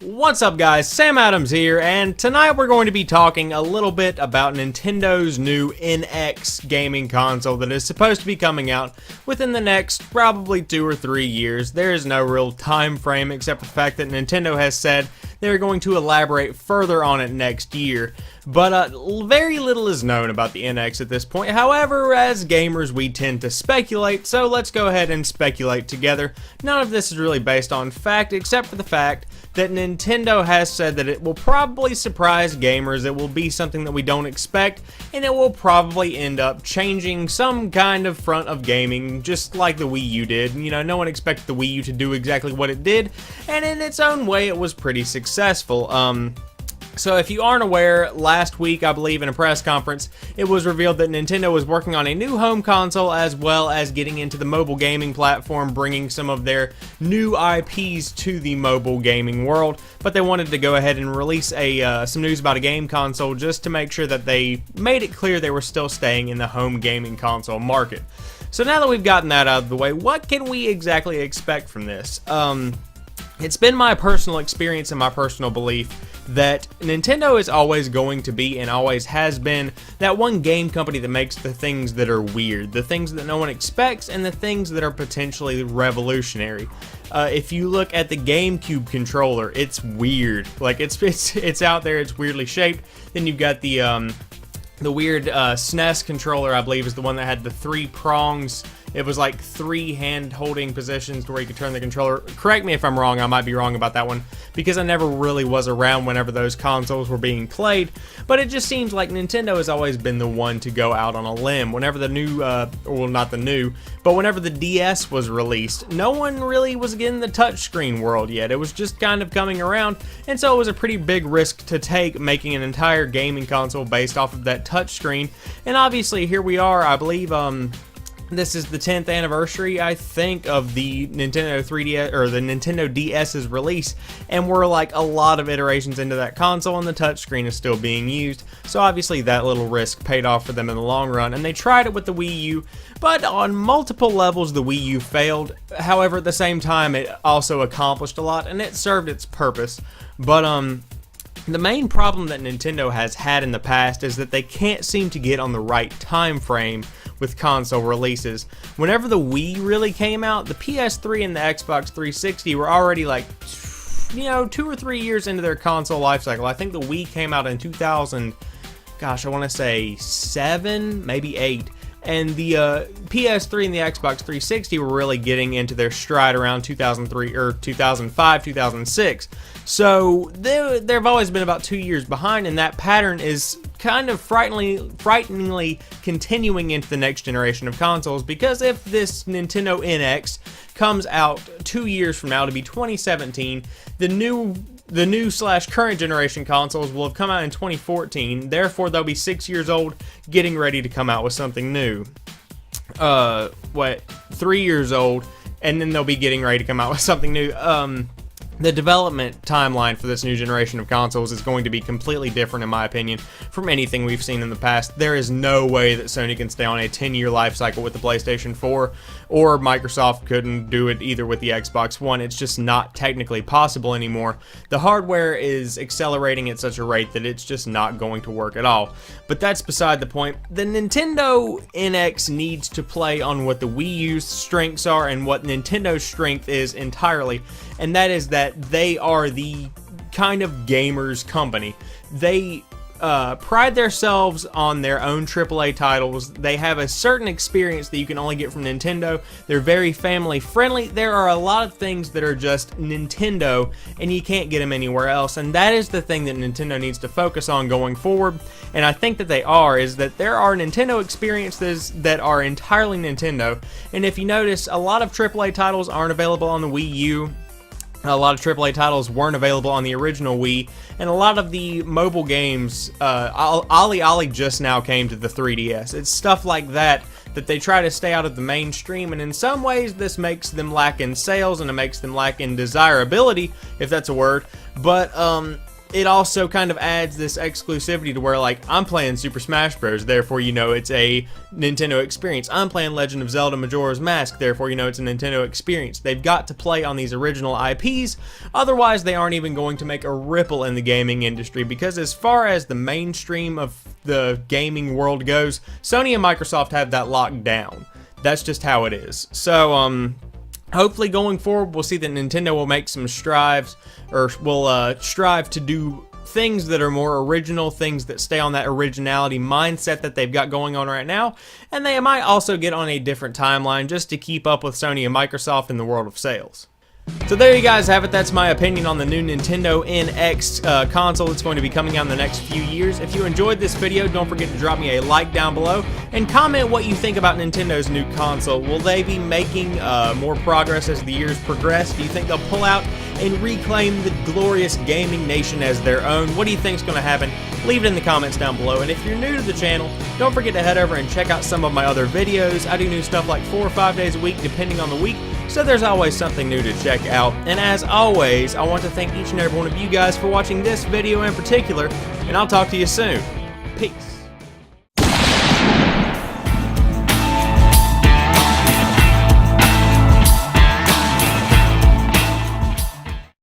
What's up guys, Sam Adams here, and tonight we're going to be talking a little bit about Nintendo's new NX gaming console that is supposed to be coming out within the next probably 2 or 3 years. There is no real time frame except for the fact that Nintendo has said they're going to elaborate further on it next year. But very little is known about the NX at this point. However, as gamers we tend to speculate, so let's go ahead and speculate together. None of this is really based on fact except for the fact that Nintendo has said that it will probably surprise gamers, it will be something that we don't expect, and it will probably end up changing some kind of front of gaming, just like the Wii U did. You know, no one expected the Wii U to do exactly what it did, and in its own way it was pretty successful. So if you aren't aware, last week, I believe in a press conference, it was revealed that Nintendo was working on a new home console as well as getting into the mobile gaming platform, bringing some of their new IPs to the mobile gaming world. But they wanted to go ahead and release some news about a game console just to make sure that they made it clear they were still staying in the home gaming console market. So now that we've gotten that out of the way, what can we exactly expect from this? It's been my personal experience and my personal belief that Nintendo is always going to be and always has been that one game company that makes the things that are weird, the things that no one expects, and the things that are potentially revolutionary. If you look at the GameCube controller, it's weird. Like it's out there, it's weirdly shaped. Then you've got the weird SNES controller, I believe, is the one that had the 3 prongs. It was like 3 hand-holding positions to where you could turn the controller. Correct me if I'm wrong, I might be wrong about that one, because I never really was around whenever those consoles were being played, but it just seems like Nintendo has always been the one to go out on a limb. Whenever the new, well not the new, but whenever the DS was released, no one really was getting the touchscreen world yet. It was just kind of coming around, and so it was a pretty big risk to take, making an entire gaming console based off of that touchscreen, and obviously here we are. I believe, this is the 10th anniversary, I think, of the Nintendo 3DS, or the Nintendo DS's release, and we're like a lot of iterations into that console, and the touchscreen is still being used, so obviously that little risk paid off for them in the long run, and they tried it with the Wii U, but on multiple levels the Wii U failed. However, at the same time, it also accomplished a lot, and it served its purpose. But the main problem that Nintendo has had in the past is that they can't seem to get on the right time frame with console releases. Whenever the Wii really came out, the PS3 and the Xbox 360 were already like, you know, 2 or 3 years into their console lifecycle. I think the Wii came out in 2000, gosh, I want to say 7, maybe 8. And the PS3 and the Xbox 360 were really getting into their stride around 2003 or 2005, 2006. So they've always been about 2 years behind, and that pattern is kind of frighteningly continuing into the next generation of consoles, because if this Nintendo NX comes out 2 years from now, to be 2017, the new / current generation consoles will have come out in 2014, therefore they'll be 6 years old, getting ready to come out with something new. 3 years old, and then they'll be getting ready to come out with something new. The development timeline for this new generation of consoles is going to be completely different, in my opinion, from anything we've seen in the past. There is no way that Sony can stay on a 10-year life cycle with the PlayStation 4, or Microsoft couldn't do it either with the Xbox One. It's just not technically possible anymore. The hardware is accelerating at such a rate that it's just not going to work at all. But that's beside the point. The Nintendo NX needs to play on what the Wii U's strengths are and what Nintendo's strength is entirely, and that is that they are the kind of gamers company. They pride themselves on their own AAA titles. They have a certain experience that you can only get from Nintendo. They're very family friendly. There are a lot of things that are just Nintendo, and you can't get them anywhere else, and that is the thing that Nintendo needs to focus on going forward, and I think that they are, is that there are Nintendo experiences that are entirely Nintendo, and if you notice, a lot of AAA titles aren't available on the Wii U. A lot of AAA titles weren't available on the original Wii, and a lot of the mobile games, OlliOlli just now came to the 3DS. It's stuff like that they try to stay out of the mainstream, and in some ways this makes them lack in sales, and it makes them lack in desirability, if that's a word, but it also kind of adds this exclusivity to where, like, I'm playing Super Smash Bros, therefore you know it's a Nintendo experience. I'm playing Legend of Zelda Majora's Mask, therefore you know it's a Nintendo experience. They've got to play on these original IPs, otherwise they aren't even going to make a ripple in the gaming industry, because as far as the mainstream of the gaming world goes, Sony and Microsoft have that locked down. That's just how it is. So, hopefully going forward, we'll see that Nintendo will make some strives, or will strive to do things that are more original, things that stay on that originality mindset that they've got going on right now, and they might also get on a different timeline just to keep up with Sony and Microsoft in the world of sales. So there you guys have it. That's my opinion on the new Nintendo NX console that's going to be coming out in the next few years. If you enjoyed this video, don't forget to drop me a like down below and comment what you think about Nintendo's new console. Will they be making more progress as the years progress? Do you think they'll pull out and reclaim the glorious gaming nation as their own? What do you think is going to happen? Leave it in the comments down below. And if you're new to the channel, don't forget to head over and check out some of my other videos. I do new stuff like 4 or 5 days a week, depending on the week. So there's always something new to check out. And as always, I want to thank each and every one of you guys for watching this video in particular, and I'll talk to you soon. Peace.